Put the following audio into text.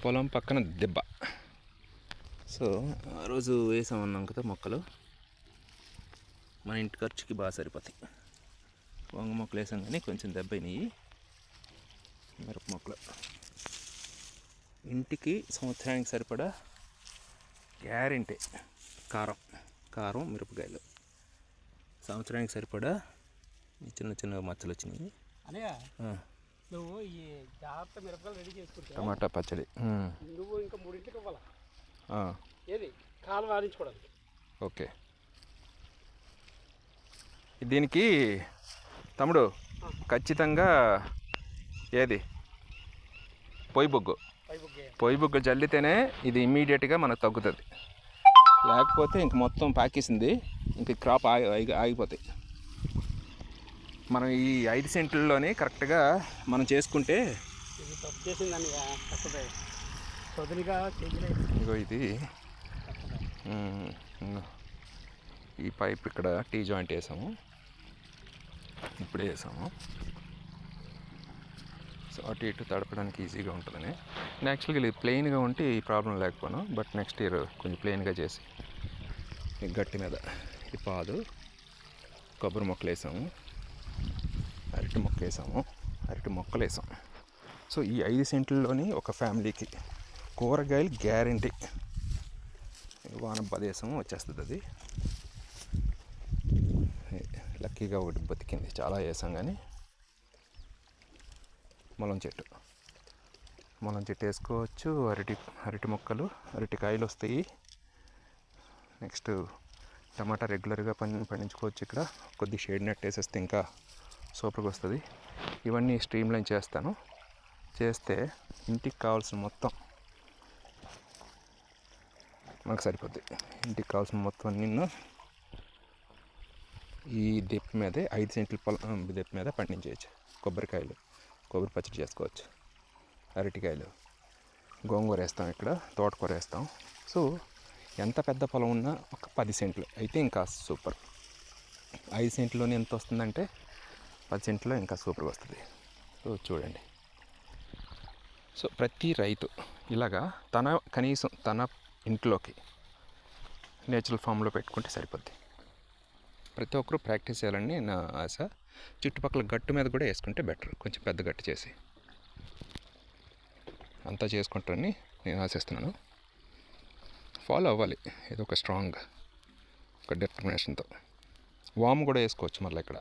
పొలం పక్కన దెబ్బ. సో ఆ రోజు వేసామన్నాం కదా మొక్కలు, మన ఇంటి ఖర్చుకి బాగా సరిపోతాయి. వంగ మొక్కలు వేసాం కానీ కొంచెం దెబ్బ అయినాయి. మిరప మొక్కలు ఇంటికి సంవత్సరానికి సరిపడా గ్యారెంటీ. కారం మిరపకాయలు సంవత్సరానికి సరిపడా చిన్న చిన్న మచ్చలు వచ్చినాయి. నువ్వు ఈ జాగ్రత్త మిరపకాయలు రెడీ చేసుకుంటే టమాటా పచ్చడి నువ్వు ఇంకా 3 ఇవ్వాలా ఏది కాలు వారించుకోవడానికి. ఓకే, దీనికి తమ్ముడు ఖచ్చితంగా ఏది పొయ్యి బొగ్గు జల్లితేనే ఇది ఇమ్మీడియట్గా మనకు తగ్గుతుంది. లేకపోతే ఇంక మొత్తం పాకేసింది, ఇంక క్రాప్ ఆగిపోతాయి. మనం ఈ 5 సెంట్లలోనే కరెక్ట్గా మనం చేసుకుంటే ఇగో ఇది ఈ పైప్ ఇక్కడ టీ జాయింట్ వేసాము, ఇప్పుడే వేసాము. సో అటు ఇటు తడపడానికి ఈజీగా ఉంటుందని. యాక్చువల్గా ఇది ప్లెయిన్గా ఉంటే ఈ ప్రాబ్లం లేకపోను, బట్ నెక్స్ట్ ఇయర్ కొంచెం ప్లెయిన్గా చేసి ఈ గట్టి మీద ఈ పాదు కొబ్బరి మొక్కలు వేసాము, అరటి మొక్క వేసాము, అరటి మొక్కలు వేసాము. సో ఈ 5 సెంట్లలోని ఒక ఫ్యామిలీకి కూరగాయలు గ్యారెంటీ. వాన పదేశం వచ్చేస్తుంది. అది లక్కీగా ఒకటి బతికింది, చాలా వేసాం. కానీ ములం చెట్టు వేసుకోవచ్చు, అరటి మొక్కలు, అరటికాయలు వస్తాయి. నెక్స్ట్ టమాటా రెగ్యులర్గా పండించుకోవచ్చు. ఇక్కడ కొద్ది షేడ్ నెట్ వేసేస్తే ఇంకా సూపర్గా వస్తుంది. ఇవన్నీ స్ట్రీమ్ లైన్ చేస్తే ఇంటికి కావాల్సిన మొత్తం మనకు సరిపోద్ది. ఇంటికి కావాల్సిన మొత్తం నిన్ను ఈ దెప్ప మీదే 5 సెంట్ల పొలం దెప్ప మీద పండించేయచ్చు. కొబ్బరికాయలు, కొబ్బరి పచ్చడి చేసుకోవచ్చు, అరటికాయలు, గోంగూర వేస్తాం, ఇక్కడ తోటకూర వేస్తాం. సో ఎంత పెద్ద పొలం ఉన్నా ఒక 10 సెంట్లు అయితే ఇంకా సూపర్. 5 సెంట్లోనే ఎంత వస్తుందంటే 10 సెంట్లో ఇంకా సూపర్గా వస్తుంది. సో చూడండి. సో ప్రతి రైతు ఇలాగా కనీసం తన ఇంట్లోకి నేచురల్ ఫామ్లో పెట్టుకుంటే సరిపోద్ది. ప్రతి ఒక్కరూ ప్రాక్టీస్ చేయాలని నా ఆశ. చుట్టుపక్కల గట్టు మీద కూడా వేసుకుంటే బెటర్, కొంచెం పెద్ద గట్టు చేసి అంతా చేసుకుంటారని నేను ఆశిస్తున్నాను. ఫాలో అవ్వాలి ఏదో ఒక స్ట్రాంగ్ ఒక డిటర్మినేషన్తో. వాము కూడా వేసుకోవచ్చు మళ్ళీ ఇక్కడ.